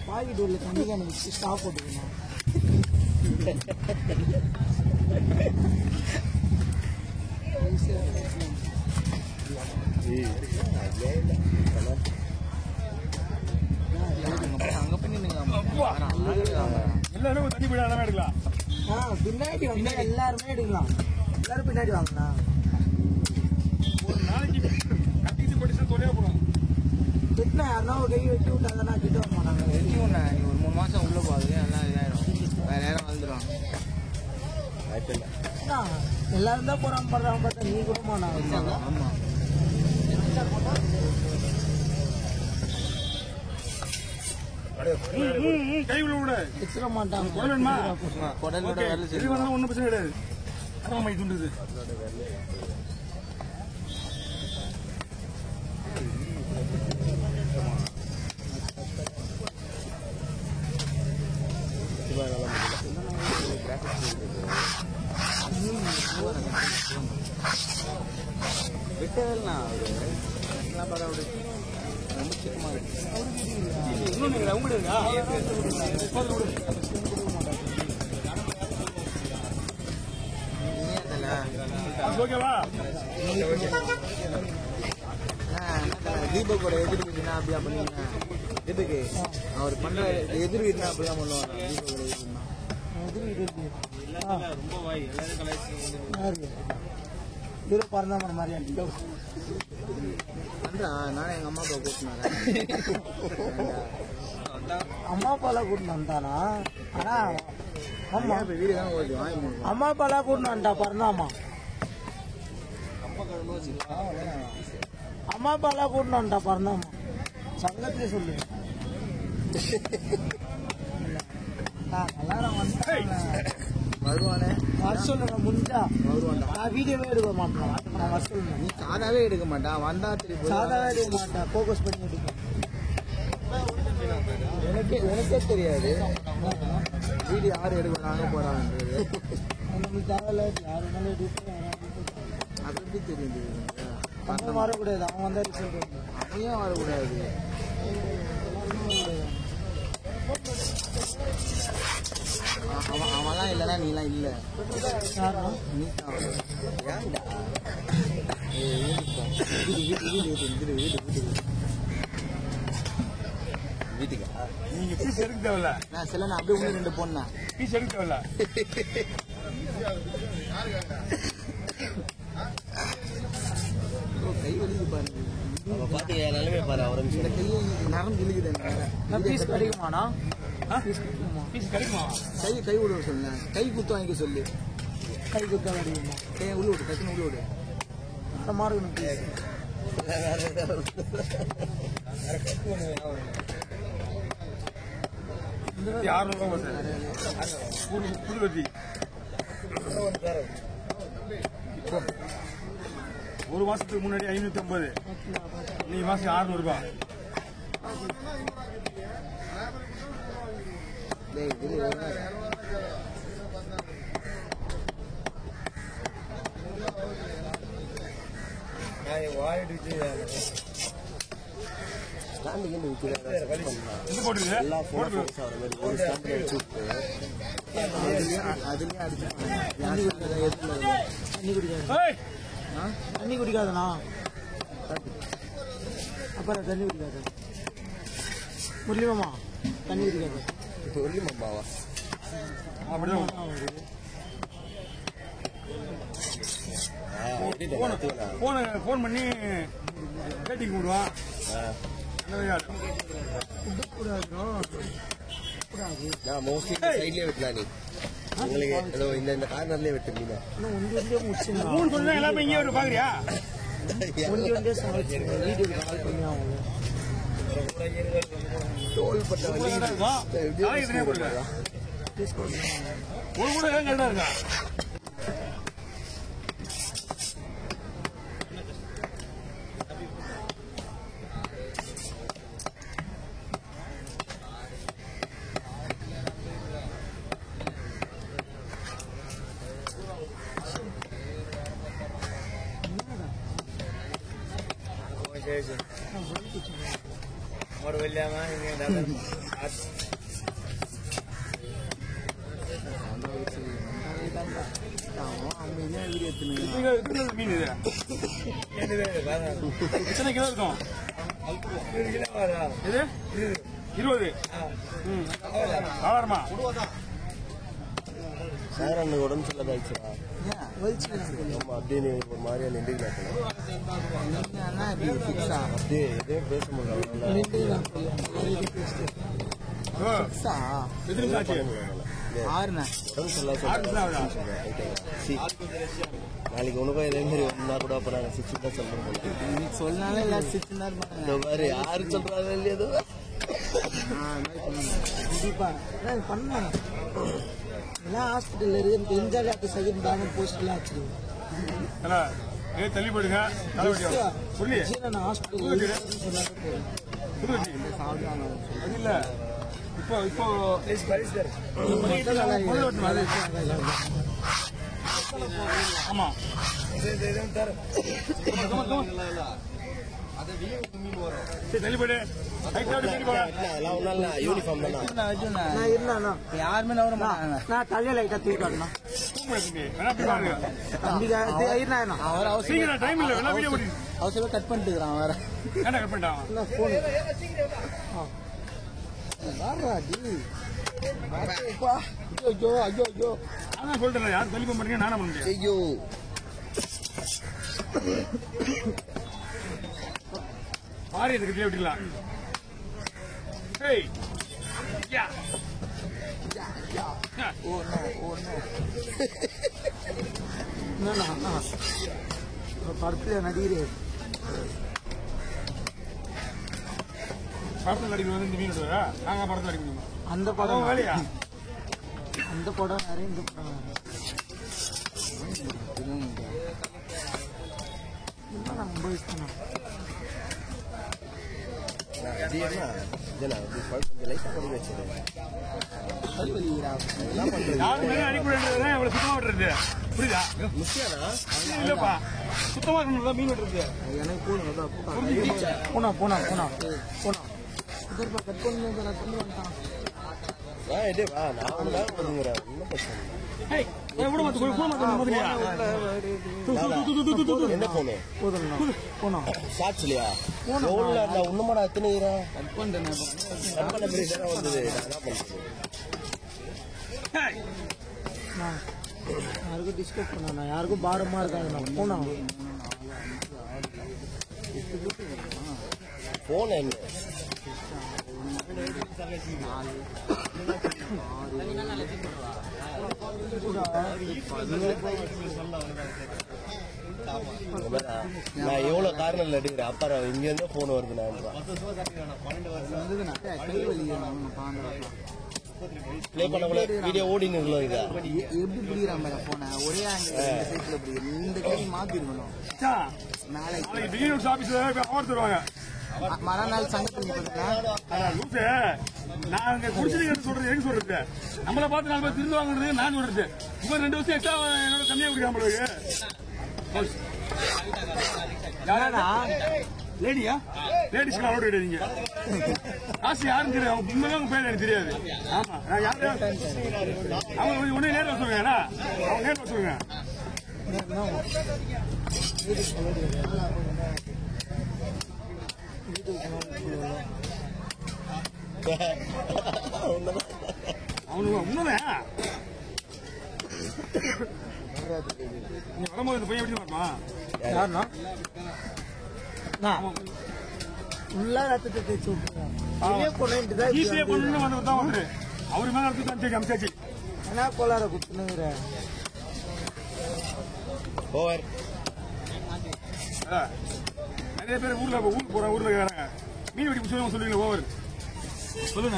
Packet உள்ள தண்ணி எனக்கு ஸ்டாப் போட்டுக்கணும். அங்க பண்ணி எல்லாரும் தண்ணி போய் எல்லாமே எடுக்கலாம். பின்னாடி வந்து எல்லாருமே எடுக்கலாம். எல்லாரும் பின்னாடி வாங்கண்ணா. ஒரு நாளைக்கு கட்டிட்டு படிச்சா தொலையா போடும். கிட்ட யாருன்னா ஒரு கை வெட்டி விட்டாங்கன்னா கிட்ட வர மாட்டாங்க. வெட்டி ஒண்ணு ஒரு 3 மாசம் உள்ள போகுது எல்லாம் இதாயிரும். வேற யாரும் வந்துடும். எல்லாரும் தான் போறாம பண்றாங்க. பார்த்தா நீ கூட மாட்டாங்க. ஆமா கை விட வச்சிட மாட்டாங்க. ஒன்னும் பிரச்சனை கிடையாது. துண்டுது விட்டதெல்லாம் ரொம்ப சிக்கமா இருக்கு. தீபக்கோட எதிர் வீடுனா அப்படியா பண்ணுவீங்க? எதுக்கு அவர் பண்ற எதிர் வீடுனா அப்படிதான் பண்ணுவாங்க. ரொம்ப வாய் எல்லாரும் கலாய்ச்சி பறந்தாம மாதிரி நானே எங்க அம்மா அப்பா கூட்டினாங்க. அம்மா அப்பாலாம் கூட்டின்னு வந்தானா? ஆனா அம்மா வீடு தான் அம்மா அப்பாலாம் கூட்டின்னு வந்துட்டா பறந்தாமா. அம்மா அப்பாலாம் கூட்டின்னு வந்துட்டா பறந்தாமா. சங்கத்திலே சொல்லு. எல்லாரும் வருவானே வர சொல்லுங்க. முடிஞ்சா வருவான்டா. நான் வீடியோவே எடுக்க மாட்டேன். நான் வர சொல்லுங்க. நீ சாதாவே எடுக்க மாட்டான். வந்தா திருப்பி சாதாவே எடுக்க மாட்டேன். ஃபோக்கஸ் பண்ணி எடுப்பேன். எனக்கே தெரியாது வீடியோ யார் எடுக்கிறாங்க போறான்றது. நமக்கு தேவையில்ல. யாருனாலும் எடுப்பேன். அது எப்படி தெரியுது? அவன் வரக்கூடாது. அவன் வந்தா ரிசல்ட் வந்து அவன் வரக்கூடாது. அவன்லாம் இல்லைன்னா நீலாம் இல்லை. வீட்டுக்கா நீங்க பீஸ் எடுக்க தேவையில்ல. நான் சில நான் அப்படியே 1 2 போனேன். பீஸ் எடுக்க தேவையில்ல. கை வலிக்கு பாருங்க. பாத்து நிலைமை பாரு. அவரை கையை நரம் கிழிக்குது. பீஸ் கிடைக்குமாண்ணா? பீஸ் கிடைக்குமா? கை விட சொல்லுங்க. கை குத்து வாங்கிக்க சொல்லு. கை குத்த வாங்கிக்கணும். கை உள்ள விடு. டக்குன்னு உள்ள விடு. மாறுக்கணும். ஒரு மாசத்துக்கு முன்னாடி 550. நீ மாசம் 600 ரூபாய். தண்ணி குடிக்காதண்ணா. அப்புறம் தண்ணி குடிக்காத. முரளிமாமா தண்ணி குடிக்காது. முரளிமாமாவா? அப்படிதான் போன் பண்ணி கேட்டிங் விடுவான். மோஸ்ட்லி சைட்லயே வெட்டலாம். நீ உங்களுக்கு இந்த கார்னர்லயே வெட்டுறீங்க. எல்லாமே இங்கே ஒரு பாக்குறியா? டோல் பட்ட கூட இருக்கா? ஒரு வெள்ளியாம மீன் இது எத்தனை கிலோ இருக்கும்? 20 ஆறாரமா சார் அன்னைக்கு உடம்பு சரியில்லாதாச்சுடா. அப்படின்னு ஒரு மாதிரியா நின்றுக்கலாம். அப்படியே எதையும் பேச முடியல. நாளைக்கு உனக்கும் இதே மாதிரி ஒன்னா கூட அப்ப நாங்க 6 தான் சொல்றோம். சொன்னாலும் பாரு யாரு சொல்றாங்க இல்லையா பண்ண ஹாஸ்பிட்டல் இருக்கு தெரிஞ்சாலே அப்ப செகண்ட் பேனர் போஸ்ட்லாம் வச்சிருக்கேன். தள்ளி போயிடுங்க. இல்ல இப்போ இப்போ ஆமா யாருமே நான் தலைய லைட்டா தூக்கணும். அவசரம் கட் பண்ணிட்டு இருக்கிறான் வேற. சொல்றேன் யாரும் சொல்லி போறீங்க நானும் பண்ண முடியும். ஐயோ பாரு இதுக்கு விட்டுலாம். படத்துல நடிகரே படத்தில் நடிக்கிறது வந்து இந்த மீன் விடுவா நாங்க படத்தில் நடிக்க முடியுமா? அந்த படம் வேலையா? அந்த படம் வேற இந்த படம் ரொம்ப இஷ்டம். புரியுதா? இல்லப்பா சுத்தமா இருக்கணும் மீன் வெட்டுறது. எனக்கு போனா போனா போனா போனா கட் பண்ணி வந்துட்டான். என்ன போனு போனா சாட்சிலையா உன்னமாடா எத்தனை வந்தது யாருக்கும் டிஸ்கஸ் பண்ணா யாருக்கும் பாரமா இருக்காங்க. போனா போன என்ன நான் எவ்வளவு காரணம் எடுக்கிறேன். அப்புறம் இங்க இருந்து போன் வருது. பிளே பண்ண வீடியோ ஓடின்னு இதை எப்படி பிடிக்கிறாங்க போன ஒரே இந்த கை மாத்திருக்கணும். மறுநாள் நாங்க குடிச்சிட்டு சொல்றது எங்க சொல்றது நம்மளை பார்த்து 4 பேர் திருந்து வாங்குறது நான் சொல்றது. இப்ப 2 வருஷம் எக்ஸ்ட்ரா என்னோட கம்மியா குடிக்காம லேடியா லேடிஸ்க்கு அலோட் கிடையாதுங்க. காசு யாரும் தெரியாது. அவங்க உண்மைதான் பேர் எனக்கு தெரியாது. ஆமா நான் யாரு அவங்க ஒன்னே நேரில் சொல்லுங்க. அவங்க நேரில் சொல்லுங்க. அவனுக்கு உண்மைதான். நீ வரும்போது இந்த பையன் எப்படி வருமா? யாருன்னா ஃபுல்லா ரத்தத்தை தேய்ச்சி விட்டுருங்க. அவரு மேல ரத்தத்தை அமிச்சாச்சு. என்ன கோளார குத்துனுங்கிற நிறைய பேர் ஊருக்கு போற ஊர்ல மீன் வெட்டி சொல்லுவீங்க. ஓவர் சொல்லுங்க.